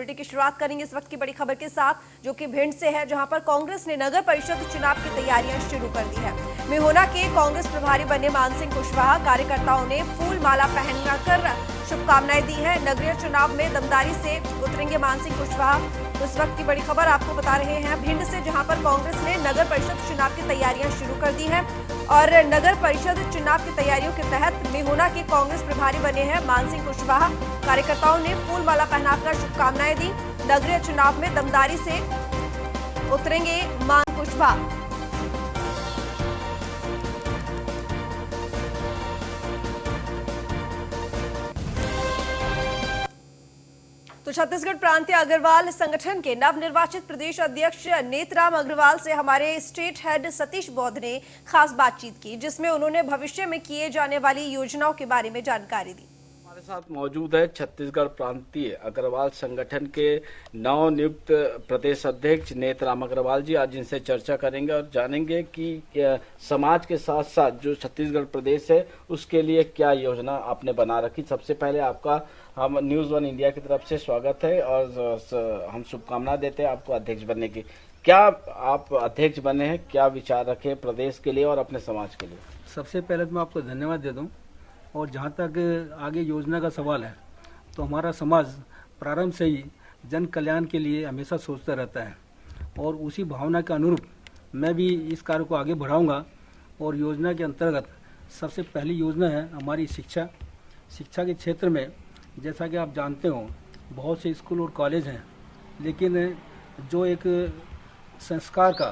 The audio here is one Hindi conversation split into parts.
बुलेटिन की शुरुआत करेंगे इस वक्त की बड़ी खबर के साथ, जो कि भिंड से है, जहां पर कांग्रेस ने नगर परिषद चुनाव की तैयारियां शुरू कर दी है। मेहोना के कांग्रेस प्रभारी बने मानसिंह कुशवाहा कार्यकर्ताओं ने फूल माला पहनकर शुभकामनाएं दी है। नगरीय चुनाव में दमदारी से उतरेंगे मानसिंह कुशवाहा। इस वक्त की बड़ी खबर आपको बता रहे हैं भिंड से, जहां पर कांग्रेस ने नगर परिषद चुनाव की तैयारियां शुरू कर दी है और नगर परिषद चुनाव की तैयारियों के तहत मेहोना के कांग्रेस प्रभारी बने हैं मानसिंह कुशवाहा। कार्यकर्ताओं ने फूल माला पहनाकर शुभकामनाएं दी। नगरीय चुनाव में दमदारी से उतरेंगे मान कुशवाहा। तो छत्तीसगढ़ प्रांतीय अग्रवाल संगठन के नवनिर्वाचित प्रदेश अध्यक्ष नेतराम अग्रवाल से हमारे स्टेट हेड सतीश बौद्ध ने खास बातचीत की, जिसमें उन्होंने भविष्य में किए जाने वाली योजनाओं के बारे में जानकारी दी। हमारे साथ मौजूद है छत्तीसगढ़ प्रांतीय अग्रवाल संगठन के नवनियुक्त प्रदेश अध्यक्ष नेतराम अग्रवाल जी। आज इनसे चर्चा करेंगे और जानेंगे कि समाज के साथ साथ जो छत्तीसगढ़ प्रदेश है उसके लिए क्या योजना आपने बना रखी। सबसे पहले आपका हम न्यूज़ वन इंडिया की तरफ से स्वागत है और हम शुभकामना देते हैं आपको अध्यक्ष बनने की। क्या आप अध्यक्ष बने हैं, क्या विचार रखे प्रदेश के लिए और अपने समाज के लिए? सबसे पहले तो मैं आपको धन्यवाद दे दूं और जहां तक आगे योजना का सवाल है तो हमारा समाज प्रारंभ से ही जन कल्याण के लिए हमेशा सोचता रहता है और उसी भावना के अनुरूप मैं भी इस कार्य को आगे बढ़ाऊंगा। और योजना के अंतर्गत सबसे पहली योजना है हमारी शिक्षा के क्षेत्र में। जैसा कि आप जानते हो बहुत से स्कूल और कॉलेज हैं, लेकिन जो एक संस्कार का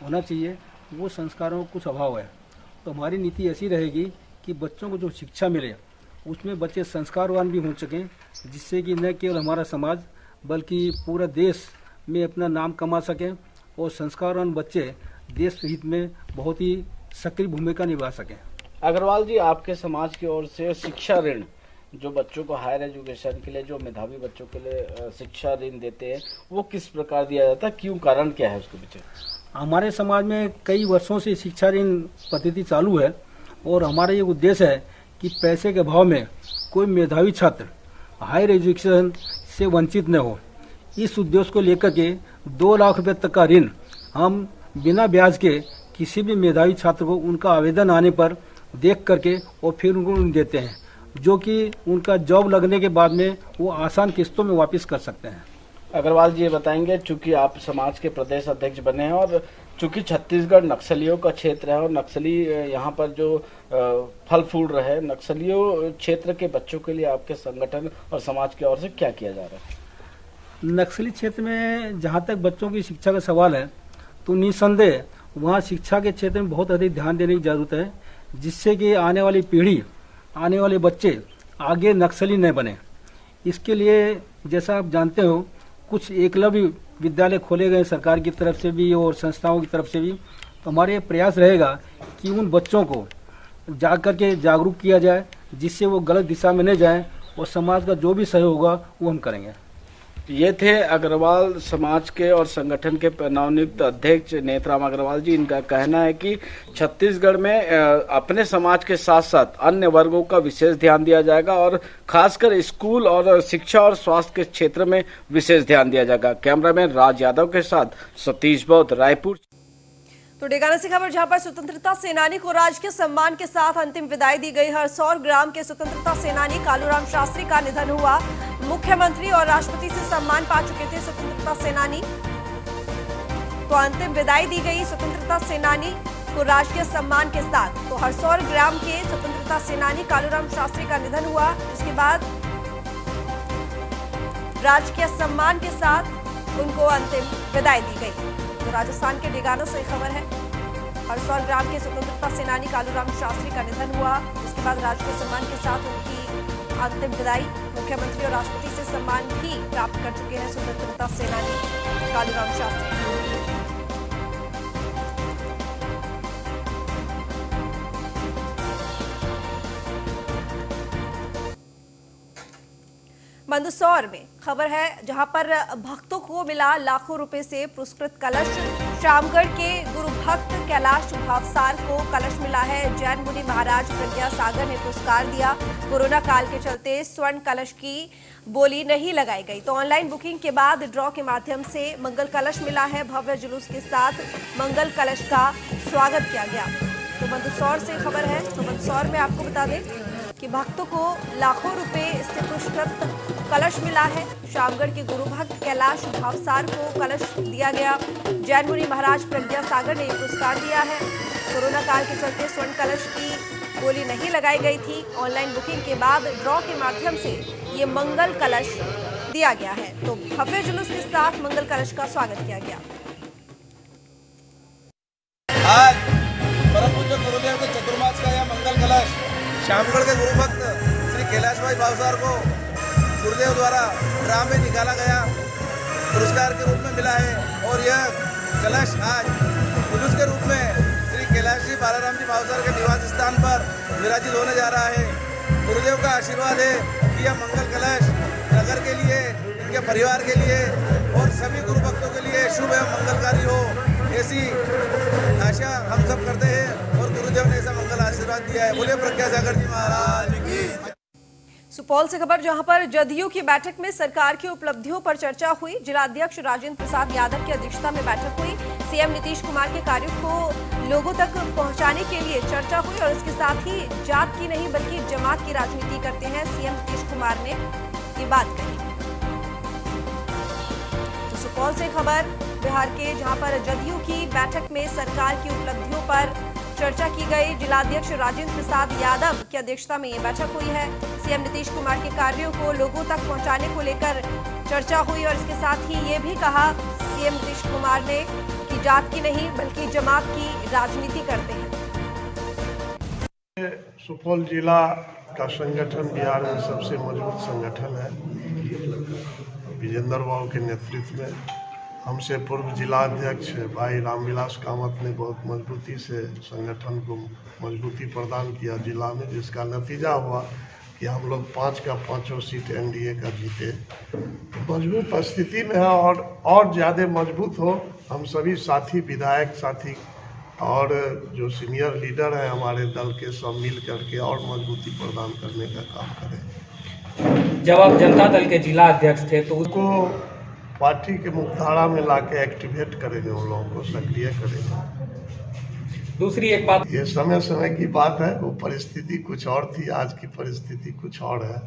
होना चाहिए वो संस्कारों का कुछ अभाव है। तो हमारी नीति ऐसी रहेगी कि बच्चों को जो शिक्षा मिले उसमें बच्चे संस्कारवान भी हो सकें, जिससे कि न केवल हमारा समाज बल्कि पूरा देश में अपना नाम कमा सकें और संस्कारवान बच्चे देश हित में बहुत ही सक्रिय भूमिका निभा सकें। अग्रवाल जी, आपके समाज की ओर से शिक्षा ऋण जो बच्चों को हायर एजुकेशन के लिए, जो मेधावी बच्चों के लिए शिक्षा ऋण देते हैं, वो किस प्रकार दिया जाता है, क्यों, कारण क्या है उसके पीछे? हमारे समाज में कई वर्षों से शिक्षा ऋण पद्धति चालू है और हमारा ये उद्देश्य है कि पैसे के अभाव में कोई मेधावी छात्र हायर एजुकेशन से वंचित न हो। इस उद्देश्य को लेकर के 2 लाख रुपए तक का ऋण हम बिना ब्याज के किसी भी मेधावी छात्र को उनका आवेदन आने पर देख करके और फिर उनको ऋण देते हैं, जो कि उनका जॉब लगने के बाद में वो आसान किस्तों में वापस कर सकते हैं। अग्रवाल जी, ये बताएंगे, चूंकि आप समाज के प्रदेश अध्यक्ष बने हैं और चूंकि छत्तीसगढ़ नक्सलियों का क्षेत्र है और नक्सली यहाँ पर जो फल फूल रहे, नक्सलियों क्षेत्र के बच्चों के लिए आपके संगठन और समाज की ओर से क्या किया जा रहा है? नक्सली क्षेत्र में जहाँ तक बच्चों की शिक्षा का सवाल है तो निसंदेह वहाँ शिक्षा के क्षेत्र में बहुत अधिक ध्यान देने की जरूरत है, जिससे कि आने वाली पीढ़ी, आने वाले बच्चे आगे नक्सली न बने। इसके लिए जैसा आप जानते हो कुछ एकलव्य विद्यालय खोले गए सरकार की तरफ से भी और संस्थाओं की तरफ से भी। तो हमारे प्रयास रहेगा कि उन बच्चों को जाकर के जागरूक किया जाए, जिससे वो गलत दिशा में न जाए और समाज का जो भी सहयोग होगा वो हम करेंगे। ये थे अग्रवाल समाज के और संगठन के नवनियुक्त अध्यक्ष नेतराम अग्रवाल जी। इनका कहना है कि छत्तीसगढ़ में अपने समाज के साथ साथ अन्य वर्गों का विशेष ध्यान दिया जाएगा और खासकर स्कूल और शिक्षा और स्वास्थ्य के क्षेत्र में विशेष ध्यान दिया जाएगा। कैमरामैन राज यादव के साथ सतीश बौद्ध, रायपुर। तो डेगाना से खबर, जहां पर स्वतंत्रता सेनानी को राजकीय सम्मान के साथ अंतिम विदाई दी गई। हरसौर ग्राम के स्वतंत्रता सेनानी कालूराम शास्त्री का निधन हुआ। मुख्यमंत्री और राष्ट्रपति से सम्मान पा चुके थे स्वतंत्रता सेनानी, तो अंतिम विदाई दी गई स्वतंत्रता सेनानी को राजकीय सम्मान के साथ। तो हरसौर ग्राम के स्वतंत्रता सेनानी कालूराम शास्त्री का निधन हुआ, इसके बाद राजकीय सम्मान के साथ उनको अंतिम विदाई दी गई। तो राजस्थान के डेगाना से खबर है, हरसौर ग्राम के स्वतंत्रता सेनानी कालूराम शास्त्री का निधन हुआ, इसके बाद राजकीय सम्मान के साथ उनकी अंतिम विदाई। मुख्यमंत्री और राष्ट्रपति से सम्मान भी प्राप्त कर चुके हैं स्वतंत्रता सेनानी कालूराम शास्त्री। मंदसौर में खबर है, जहां पर भक्तों को मिला लाखों रुपए से पुरस्कृत कलश। शामगढ़ के गुरु भक्त कैलाश भावसार को कलश मिला है। जैन मुनि महाराज प्रज्ञा सागर ने पुरस्कार दिया। कोरोना काल के चलते स्वर्ण कलश की बोली नहीं लगाई गई, तो ऑनलाइन बुकिंग के बाद ड्रॉ के माध्यम से मंगल कलश मिला है। भव्य जुलूस के साथ मंगल कलश का स्वागत किया गया। तो मंदसौर से खबर है। तो मंदसौर में आपको बता दें कि भक्तों को लाखों रुपए से पुरस्कृत कलश मिला है। शामगढ़ के गुरु भक्त कैलाश भावसार को कलश दिया गया। जैन मुनि महाराज प्रज्ञा सागर ने ये पुरस्कार दिया है। कोरोना काल के चलते स्वर्ण कलश की बोली नहीं लगाई गई थी। ऑनलाइन बुकिंग के बाद ड्रॉ के माध्यम से ये मंगल कलश दिया गया है। तो भव्य जुलूस के साथ मंगल कलश का स्वागत किया गया। आज परम पूज्य गुरुदेव के चतुर्मास का यह मंगल कलश शामगढ़ के गुरु भक्त श्री कैलाश भाई भावसार को गुरुदेव द्वारा ड्रा में निकाला गया, पुरस्कार के रूप में मिला है। और यह कलश आज जुलूस के रूप में श्री कैलाश जी बालाराम जी भावसार के निवास स्थान पर विराजित होने जा रहा है। गुरुदेव का आशीर्वाद है कि यह मंगल कलश नगर के लिए, इनके परिवार के लिए और सभी गुरु भक्तों के लिए शुभ एवं मंगलकारी हो, ऐसी आशा हम सब करते हैं। और गुरुदेव ने ऐसा मंगल आशीर्वाद दिया है। बोलिए प्रज्ञा सागर जी महाराज की। सुपौल से खबर, जहां पर जदयू की बैठक में सरकार की उपलब्धियों पर चर्चा हुई। जिलाध्यक्ष राजेंद्र प्रसाद यादव की अध्यक्षता में बैठक हुई। सीएम नीतीश कुमार के कार्यों को लोगों तक पहुंचाने के लिए चर्चा हुई और इसके साथ ही जात की नहीं बल्कि जमात की राजनीति करते हैं सीएम नीतीश कुमार ने ये बात कही। तो सुपौल से खबर बिहार के, जहां पर जदयू की बैठक में सरकार की उपलब्धियों पर चर्चा की गई। जिलाध्यक्ष राजेंद्र प्रसाद यादव की अध्यक्षता में ये बैठक हुई है। सीएम नीतीश कुमार के कार्यों को लोगों तक पहुंचाने को लेकर चर्चा हुई और इसके साथ ही ये भी कहा सीएम नीतीश कुमार ने कि जात की नहीं बल्कि जमात की राजनीति करते हैं। सुपौल जिला का संगठन बिहार में सबसे मजबूत संगठन है। विजेंद्र बाबू के नेतृत्व में हमसे पूर्व जिला अध्यक्ष भाई रामविलास कामत ने बहुत मजबूती से संगठन को मजबूती प्रदान किया जिला में, जिसका नतीजा हुआ कि हम लोग 5 का 5 सीट एनडीए का जीते। मजबूत स्थिति में है और ज़्यादा मजबूत हो। हम सभी साथी, विधायक साथी और जो सीनियर लीडर हैं हमारे दल के, सब मिल करके और मजबूती प्रदान करने का काम करें। जब आप जनता दल के जिला अध्यक्ष थे तो उसको पार्टी के मुख्यधारा में लाके एक्टिवेट करेंगे, उन लोगों को सक्रिय करेंगे। दूसरी एक बात, ये समय समय की बात है। वो परिस्थिति कुछ और थी, आज की परिस्थिति कुछ और है।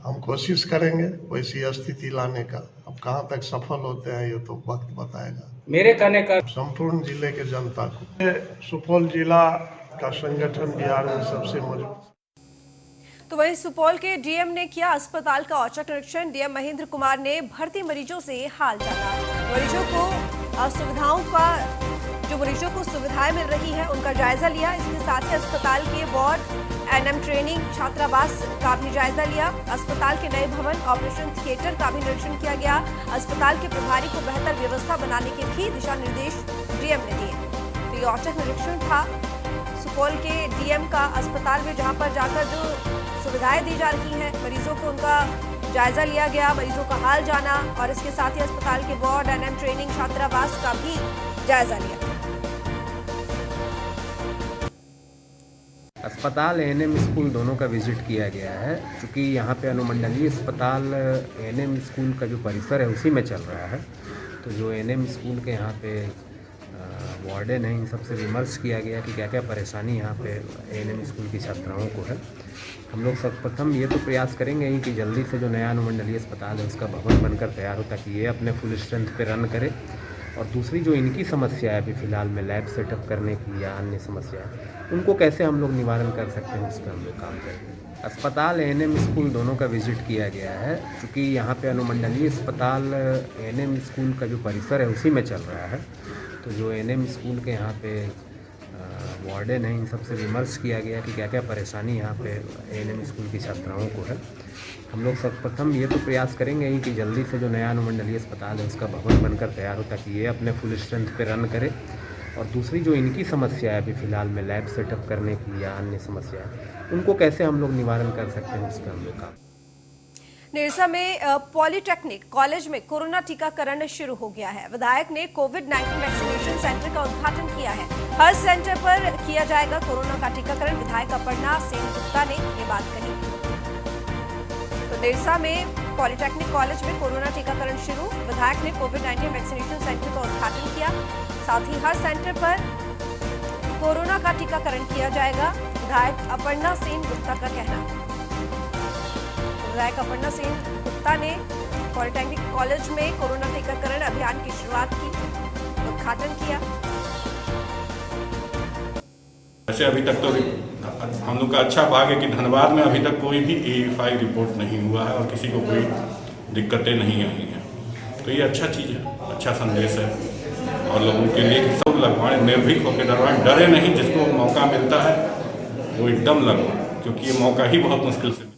हम कोशिश करेंगे वैसी स्थिति लाने का। अब कहाँ तक सफल होते हैं ये तो वक्त बताएगा। मेरे कहने का संपूर्ण जिले के जनता को, सुपौल जिला का संगठन बिहार में सबसे मजबूत। तो वहीं सुपौल के डीएम ने किया अस्पताल का औचक निरीक्षण। डीएम महेंद्र कुमार ने भर्ती मरीजों से हाल जाना। मरीजों को सुविधाएं मिल रही है उनका जायजा लिया। इसके साथ ही अस्पताल के वार्ड, एनएम ट्रेनिंग, छात्रावास का भी जायजा लिया। अस्पताल के नए भवन, ऑपरेशन थिएटर का भी निरीक्षण किया गया। अस्पताल के प्रभारी को बेहतर व्यवस्था बनाने के भी दिशा निर्देश डीएम ने दिए। तो ये औचक निरीक्षण था सुपौल के डीएम का अस्पताल में, जहां पर जाकर जो सुविधाएं दी जा रही हैं मरीजों को, उनका जायजा लिया गया। मरीजों का हाल जाना और इसके साथ ही अस्पताल के वार्ड, एनएम ट्रेनिंग, छात्रावास का भी जायजा लिया। अस्पताल एएनएम स्कूल दोनों का विजिट किया गया है। चूँकि यहाँ पे अनुमंडलीय अस्पताल एएनएम स्कूल का जो परिसर है उसी में चल रहा है, तो जो एएनएम स्कूल के यहाँ पे वार्डन है, इन सबसे विमर्श किया गया कि क्या क्या परेशानी यहाँ पे एएनएम स्कूल की छात्राओं को है। हम लोग सर्वप्रथम ये तो प्रयास करेंगे ही कि जल्दी से जो नया अनुमंडलीय अस्पताल है उसका भवन बनकर तैयार हो, ताकि ये अपने फुल स्ट्रेंथ पे रन करे। और दूसरी जो इनकी समस्या है अभी फ़िलहाल में लैब सेटअप करने की या अन्य समस्या है, उनको कैसे हम लोग निवारण कर सकते हैं, उस पर हम लोग काम करेंगे। अस्पताल एएनएम स्कूल दोनों का विजिट किया गया है। चूँकि यहाँ पे अनुमंडलीय अस्पताल एएनएम स्कूल का जो परिसर है उसी में चल रहा है, तो जो एएनएम स्कूल के यहाँ पे वार्डन है, इन सबसे विमर्श किया गया कि क्या क्या परेशानी यहाँ पे एएनएम स्कूल की छात्राओं को है। हम लोग सर्वप्रथम ये तो प्रयास करेंगे ही कि जल्दी से जो नया अनुमंडलीय अस्पताल है उसका भवन बनकर तैयार हो, ताकि ये अपने फुल स्ट्रेंथ पे रन करे। और दूसरी जो इनकी समस्या है अभी फ़िलहाल में लैब सेटअप करने की या अन्य समस्या है, उनको कैसे हम लोग निवारण कर सकते हैं, उस पर हम लोग काम। निरसा में पॉलिटेक्निक कॉलेज में कोरोना टीकाकरण शुरू हो गया है। विधायक ने कोविड-19 वैक्सीनेशन सेंटर का उद्घाटन किया है। हर सेंटर पर किया जाएगा कोरोना का टीकाकरण। विधायक अपर्णा सेन गुप्ता ने ये बात कही। तो निरसा में पॉलिटेक्निक कॉलेज में कोरोना टीकाकरण शुरू। विधायक ने कोविड-19 वैक्सीनेशन सेंटर का उद्घाटन किया। साथ ही हर सेंटर पर कोरोना का टीकाकरण किया जाएगा। विधायक अपर्णा सेन गुप्ता का कहना। विधायक अपर्णा सेन गुप्ता ने पॉलिटेक्निक कॉलेज में कोरोना टीकाकरण अभियान की शुरुआत की, उद्घाटन किया। वैसे अभी तक तो हम लोग का अच्छा भाग है कि धनबाद में अभी तक कोई भी AE5 रिपोर्ट नहीं हुआ है और किसी को कोई दिक्कतें नहीं आई हैं। तो ये अच्छा चीज़ है, अच्छा संदेश है और लोगों के लिए कि सब लगवाएं, निर्भीक होकर लगवाएं, डरे नहीं। जिसको मौका मिलता है वो एकदम लगवाएं, क्योंकि ये मौका ही बहुत मुश्किल से।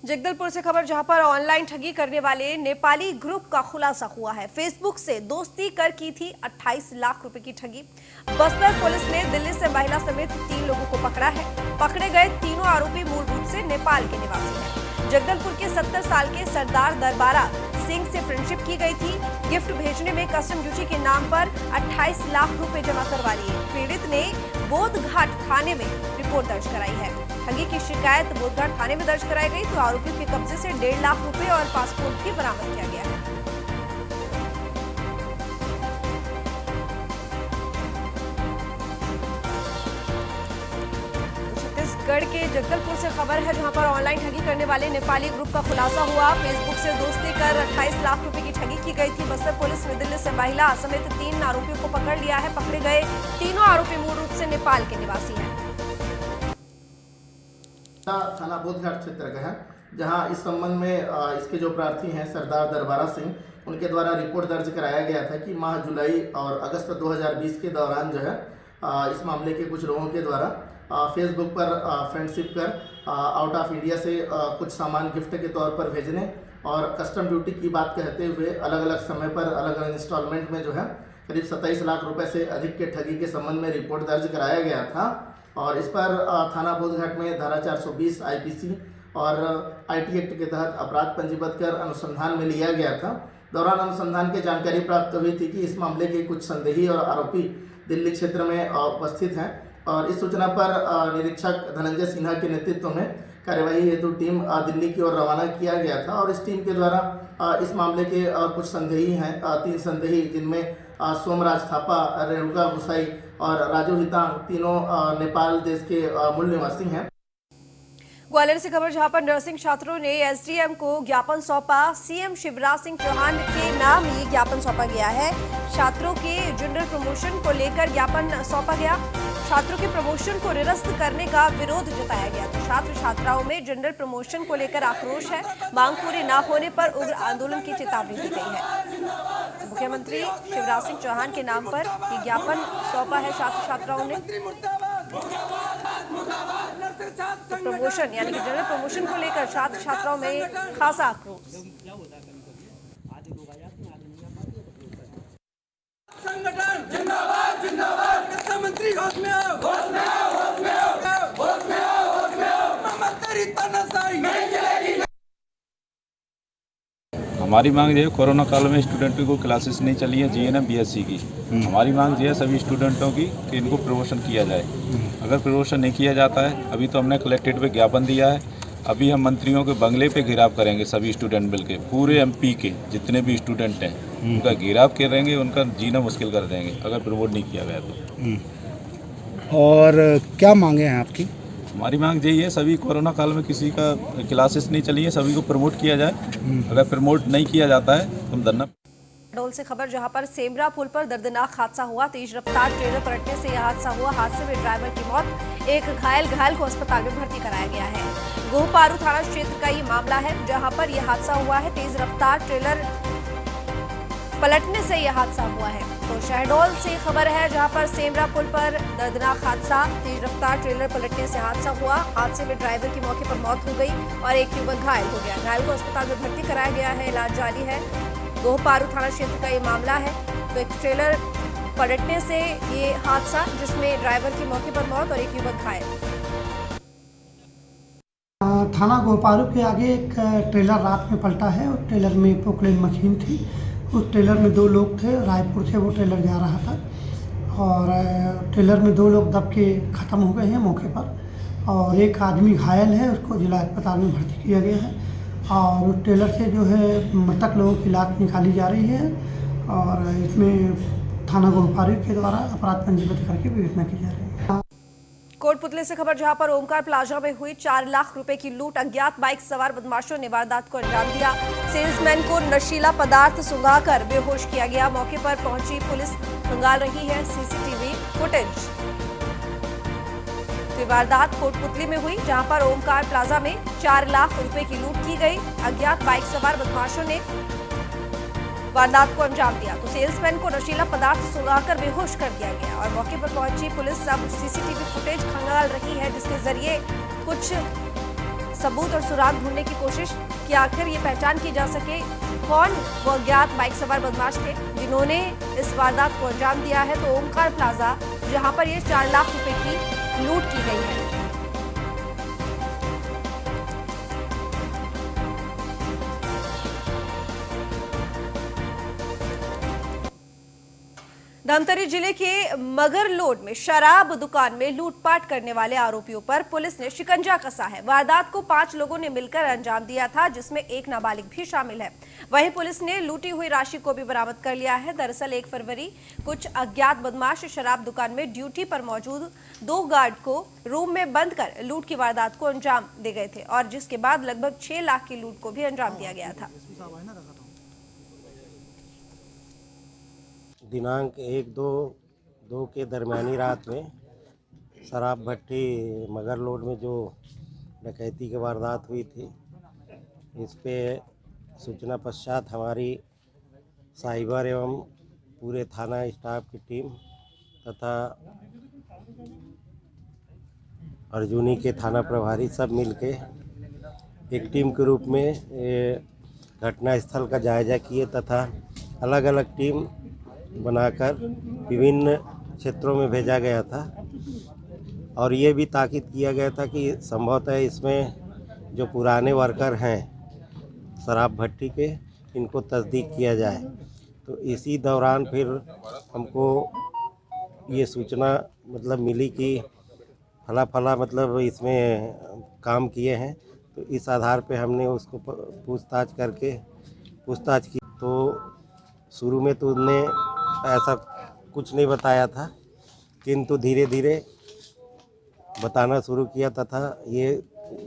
जगदलपुर से खबर, जहां पर ऑनलाइन ठगी करने वाले नेपाली ग्रुप का खुलासा हुआ है। फेसबुक से दोस्ती कर की थी 28 लाख रुपए की ठगी। बस्तर पुलिस ने दिल्ली से महिला समेत 3 लोगों को पकड़ा है। पकड़े गए तीनों आरोपी मूल रूप से नेपाल के निवासी हैं। जगदलपुर के 70 साल के सरदार दरबारा सिंह से फ्रेंडशिप की गई थी। गिफ्ट भेजने में कस्टम ड्यूटी के नाम पर 28 लाख रुपए जमा करवा लिए। पीड़ित ने बोधघाट थाने में रिपोर्ट दर्ज कराई है। ठगी की शिकायत बोधघाट थाने में दर्ज कराई गई तो आरोपियों के कब्जे से 1.5 लाख रुपए और पासपोर्ट भी बरामद किया गया है। छत्तीसगढ़ के जगदलपुर से खबर है, जहां पर ऑनलाइन ठगी करने वाले नेपाली ग्रुप का खुलासा हुआ। फेसबुक से दोस्ती कर 28 लाख रुपए की ठगी की गई थी। बस्तर पुलिस ने दिल्ली से महिला समेत 3 आरोपियों को पकड़ लिया है। पकड़े गए तीनों आरोपी मूल रूप से नेपाल के निवासी हैं। थाना बोधघाट क्षेत्र का है, जहां इस संबंध में इसके जो प्रार्थी हैं सरदार दरबारा सिंह, उनके द्वारा रिपोर्ट दर्ज कराया गया था कि माह जुलाई और अगस्त 2020 के दौरान जो है इस मामले के कुछ लोगों के द्वारा फेसबुक पर फ्रेंडशिप कर आउट ऑफ इंडिया से कुछ सामान गिफ्ट के तौर पर भेजने और कस्टम ड्यूटी की बात कहते हुए अलग अलग समय पर अलग अलग इंस्टॉलमेंट में जो है करीब 27 लाख रुपए से अधिक के ठगी के संबंध में रिपोर्ट दर्ज कराया गया था। और इस पर थाना बोधघाट में धारा 420 IPC और IT एक्ट के तहत अपराध पंजीबद्ध कर अनुसंधान में लिया गया था। दौरान अनुसंधान की जानकारी प्राप्त हुई थी कि इस मामले के कुछ संदेही और आरोपी दिल्ली क्षेत्र में उपस्थित हैं और इस सूचना पर निरीक्षक धनंजय सिन्हा के नेतृत्व में कार्यवाही हेतु टीम दिल्ली की ओर रवाना किया गया था। और इस टीम के द्वारा इस मामले के कुछ संदेही हैं, 3 संदेही, जिनमें सोमराज थापा, रेणुका गुसाई और राजू हितांग, तीनों नेपाल देश के मूल निवासी हैं। ग्वालियर से खबर, जहां पर नर्सिंग छात्रों ने SDM को ज्ञापन सौंपा। CM शिवराज सिंह चौहान के नाम ये ज्ञापन सौंपा गया है। छात्रों के जनरल प्रमोशन को लेकर ज्ञापन सौंपा गया। छात्रों के प्रमोशन को निरस्त करने का विरोध जताया गया। तो छात्र छात्राओं में जनरल प्रमोशन को लेकर आक्रोश है। मांग पूरी न होने पर उग्र आंदोलन की चेतावनी दी गई है। मुख्यमंत्री शिवराज सिंह चौहान के नाम पर ये ज्ञापन सौंपा है छात्र छात्राओं ने। तो प्रमोशन यानी कि जनरल प्रमोशन को लेकर छात्र छात्राओं में खासा आक्रोश। संगठन जिंदाबाद जिंदाबाद, मुख्यमंत्री होश में आओ, होश में आओ, होश में आओ, होश में आओ, होश में आओ, ममता तेरी तानाशाही नहीं चलेगी। हमारी मांग ये है, कोरोना काल में स्टूडेंटों को क्लासेस नहीं चली है GNM BSc की। हमारी मांग ये है सभी स्टूडेंटों की कि इनको प्रमोशन किया जाए। अगर प्रमोशन नहीं किया जाता है, अभी तो हमने कलेक्ट्रेट पे ज्ञापन दिया है, अभी हम मंत्रियों के बंगले पे घेराव करेंगे। सभी स्टूडेंट मिल के पूरे MP के जितने भी स्टूडेंट हैं उनका घेराव करेंगे, उनका जीना मुश्किल कर देंगे अगर प्रमोट नहीं किया गया तो। और क्या मांगे हैं आपकी? हमारी मांग यही है, सभी कोरोना काल में किसी का क्लासेस नहीं चली है, सभी को प्रमोट किया जाए। अगर प्रमोट नहीं किया जाता है तो हम धरना। शहडोल से खबर, जहां पर सेमरा पुल पर दर्दनाक हादसा हुआ। तेज रफ्तार ट्रेलर पलटने से यह हादसा हुआ। हादसे में ड्राइवर की मौत, एक घायल को अस्पताल में भर्ती कराया गया है। गोहपारू थाना क्षेत्र का ये मामला है, जहां पर यह हादसा हुआ है। तेज रफ्तार ट्रेलर पलटने से यह हादसा हुआ है। तो शहडोल से खबर है, जहां पर सेमरा पुल पर दर्दनाक हादसा, तेज रफ्तार ट्रेलर पलटने से हादसा हुआ। हादसे में ड्राइवर की मौके पर मौत हो गई और एक युवक घायल हो गया। घायल को अस्पताल में भर्ती कराया गया है, इलाज जारी है। गोहपारू थाना क्षेत्र का ये मामला है। तो एक ट्रेलर पलटने से ये हादसा, जिसमें ड्राइवर की मौके पर मौत और एक युवक घायल। थाना गोपारू के आगे एक ट्रेलर रात में पलटा है और ट्रेलर में पोकलेन मशीन थी। उस ट्रेलर में 2 लोग थे, रायपुर से वो ट्रेलर जा रहा था और ट्रेलर में 2 लोग दब के ख़त्म हो गए हैं मौके पर और एक आदमी घायल है, उसको जिला अस्पताल में भर्ती किया गया है और उस ट्रेलर से जो है मृतक लोगों की लाश निकाली जा रही है और इसमें थाना गोपारू के द्वारा अपराध पंजीबद्ध करके विवेचना की जा रही है। कोटपुतली से खबर, जहां पर ओमकार प्लाजा में हुई 4 लाख रुपए की लूट। अज्ञात बाइक सवार बदमाशों ने वारदात को अंजाम दिया। सेल्समैन को नशीला पदार्थ सुंघाकर बेहोश किया गया। मौके पर पहुंची पुलिस खंगाल रही है सीसीटीवी फुटेज। तो वारदात कोटपुतली में हुई, जहां पर ओमकार प्लाजा में 4 लाख रुपए की लूट की गई। अज्ञात बाइक सवार बदमाशों ने वारदात को अंजाम दिया तो सेल्समैन को नशीला पदार्थ सुंघाकर बेहोश कर दिया गया और मौके पर पहुंची पुलिस अब सीसीटीवी फुटेज खंगाल रही है, जिसके जरिए कुछ सबूत और सुराग ढूंढने की कोशिश कि आखिर ये पहचान की जा सके कौन वो अज्ञात बाइक सवार बदमाश थे जिन्होंने इस वारदात को अंजाम दिया है। तो ओमकार प्लाजा, जहां पर ये 4 लाख रुपए की लूट की गई है। धमतरी जिले के मगरलोड में शराब दुकान में लूटपाट करने वाले आरोपियों पर पुलिस ने शिकंजा कसा है। वारदात को 5 लोगों ने मिलकर अंजाम दिया था, जिसमें एक नाबालिग भी शामिल है। वहीं पुलिस ने लूटी हुई राशि को भी बरामद कर लिया है। दरअसल 1 फरवरी कुछ अज्ञात बदमाश शराब दुकान में ड्यूटी पर मौजूद 2 गार्ड को रूम में बंद कर लूट की वारदात को अंजाम दे गए थे और जिसके बाद लगभग 6 लाख की लूट को भी अंजाम दिया गया था। दिनांक 1-2 के दरमियानी रात में शराब भट्टी मगरलोड में जो डकैती की वारदात हुई थी, इस पे सूचना पश्चात हमारी साइबर एवं पूरे थाना स्टाफ की टीम तथा अर्जुनी के थाना प्रभारी सब मिलके एक टीम के रूप में घटना स्थल का जायजा किए तथा अलग अलग टीम बनाकर विभिन्न क्षेत्रों में भेजा गया था और ये भी ताकीद किया गया था कि संभवतः इसमें जो पुराने वर्कर हैं शराब भट्टी के, इनको तस्दीक किया जाए। तो इसी दौरान फिर हमको ये सूचना मतलब मिली कि फला मतलब इसमें काम किए हैं, तो इस आधार पे हमने उसको पूछताछ की। तो शुरू में तो उनने ऐसा कुछ नहीं बताया था, किंतु धीरे धीरे बताना शुरू किया तथा ये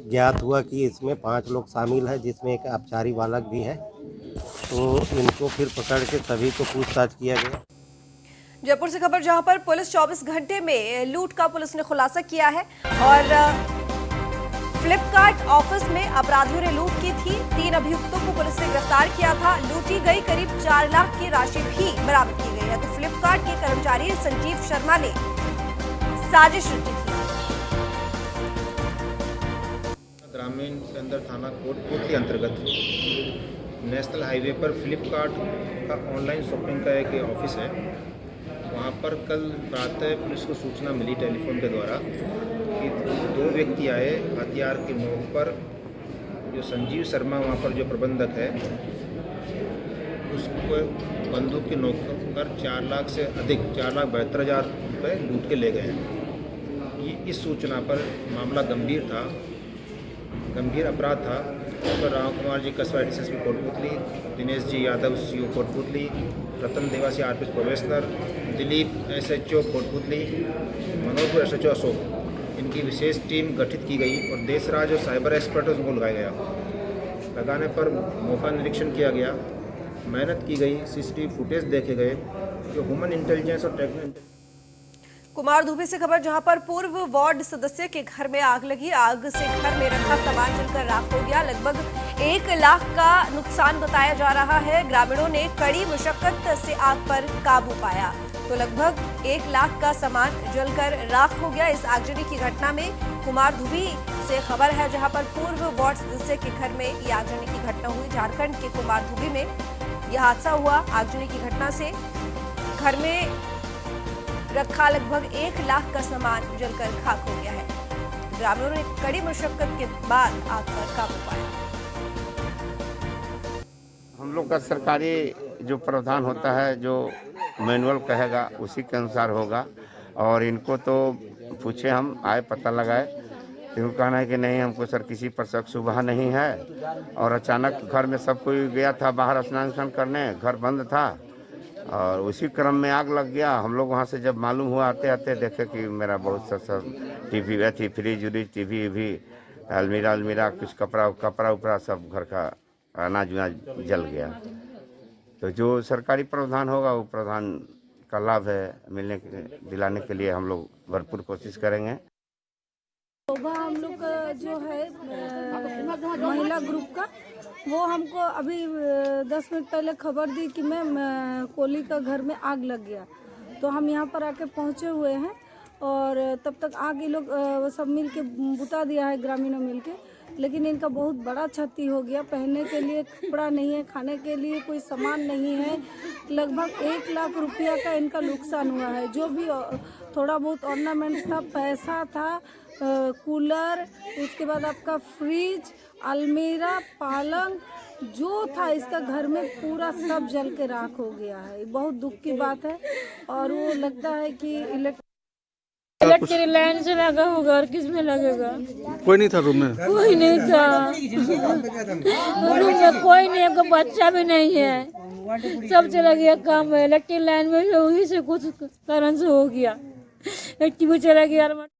ज्ञात हुआ कि इसमें 5 लोग शामिल हैं, जिसमें एक अपचारी बालक भी है। तो इनको फिर पकड़ के सभी को पूछताछ किया गया। जयपुर से खबर, जहां पर पुलिस 24 घंटे में लूट का पुलिस ने खुलासा किया है और फ्लिपकार्ट ऑफिस में अपराधियों ने लूट की थी। 3 अभियुक्तों को पुलिस ने गिरफ्तार किया था। लूटी गई करीब 4 लाख की राशि भी बरामद की गई है। तो फ्लिपकार्ट के कर्मचारी संजीव शर्मा ने साजिश रची थी। ग्रामीण के अंदर थाना कोटपुतली के अंतर्गत नेशनल हाईवे पर फ्लिपकार्ट का ऑनलाइन शॉपिंग का एक ऑफिस है। वहाँ पर कल प्रातः पुलिस को सूचना मिली टेलीफोन के द्वारा कि 2 व्यक्ति आए हथियार की नोक पर। जो संजीव शर्मा वहाँ पर जो प्रबंधक है, उसको बंदूक की नोक पर 4 लाख से अधिक 4,72,000 रुपये लूट के ले गए हैं। ये इस सूचना पर मामला गंभीर अपराध था। उस पर राम कुमार जी कस्बा SSP Kotputli, Dinesh ji Yadav CO Kotputli, Ratan Dewasi RPS probationer, Dilip SHO Kotputli, Manoharpur SHO Ashok, इनकी विशेष टीम गठित की गई और देशराज और साइबर एक्सपर्ट उनको लगाया गया। लगाने पर मौका निरीक्षण किया गया, मेहनत की गई, सीसीटीवी फुटेज देखे गए। जो ह्यूमन इंटेलिजेंस और टेक्निकल। कुमार धुबी से खबर, जहां पर पूर्व वार्ड सदस्य के घर में आग लगी। आग से घर में रखा सामान जलकर राख हो गया। लगभग 1 लाख का नुकसान बताया जा रहा है। ग्रामीणों ने कड़ी मुशक्कत से आग पर काबू पाया। तो लगभग 1 लाख का सामान जलकर राख हो गया। इस आगजनी की घटना में कुमार धुबी से खबर है, जहां पर पूर्व वार्ड सदस्य के घर में ये आगजनी की घटना हुई। झारखंड के कुमार धुबी में यह हादसा हुआ। आगजनी की घटना से घर में रखा लगभग 1 लाख का सामान जलकर खाक हो गया है। ग्रामीणों ने कड़ी मशक्कत के बाद आग पर काबू पाया। हम लोग का सरकारी जो प्रावधान होता है, जो मैनुअल कहेगा उसी के अनुसार होगा। और इनको तो पूछे, हम आए, पता लगाए, तो कहना है कि नहीं, हमको सर किसी पर शक शुबहा नहीं है। और अचानक घर में सब कोई गया था बाहर स्नान करने, घर बंद था और उसी क्रम में आग लग गया। हम लोग वहाँ से जब मालूम हुआ आते आते देखे कि मेरा बहुत सा सब टीवी थी, फ्रिज उरीज, टीवी भी, अलमीरा कुछ कपड़ा उपड़ा सब घर का अनाज उनाज जल गया। तो जो सरकारी प्रावधान होगा वो प्रावधान का लाभ है दिलाने के लिए हम लोग भरपूर कोशिश करेंगे। हम लोग का जो है महिला ग्रुप का, वो हमको अभी 10 मिनट पहले खबर दी कि मैं कोली का घर में आग लग गया। तो हम यहाँ पर आके पहुँचे हुए हैं और तब तक आग ये लोग सब मिल के बुता दिया है, ग्रामीणों मिल के। लेकिन इनका बहुत बड़ा क्षति हो गया। पहनने के लिए कपड़ा नहीं है, खाने के लिए कोई सामान नहीं है। लगभग 1 लाख रुपया का इनका नुकसान हुआ है। जो भी थोड़ा बहुत ऑर्नामेंट्स था, पैसा था, कूलर, उसके बाद आपका फ्रिज, अलमीरा, पलंग जो था इसका घर में पूरा सब जल के राख हो गया है। बहुत दुख की बात है। और वो लगता है कि इलेक्ट्रिक लाइन से लगा होगा और किस में लगेगा। कोई नहीं था रूम में? कोई नहीं था रूम में, कोई नहीं, आपका बच्चा भी नहीं है, सब चला गया काम है। इलेक्ट्रिक लाइन में वही से कुछ कारण से हो गया, टीवी चला गया।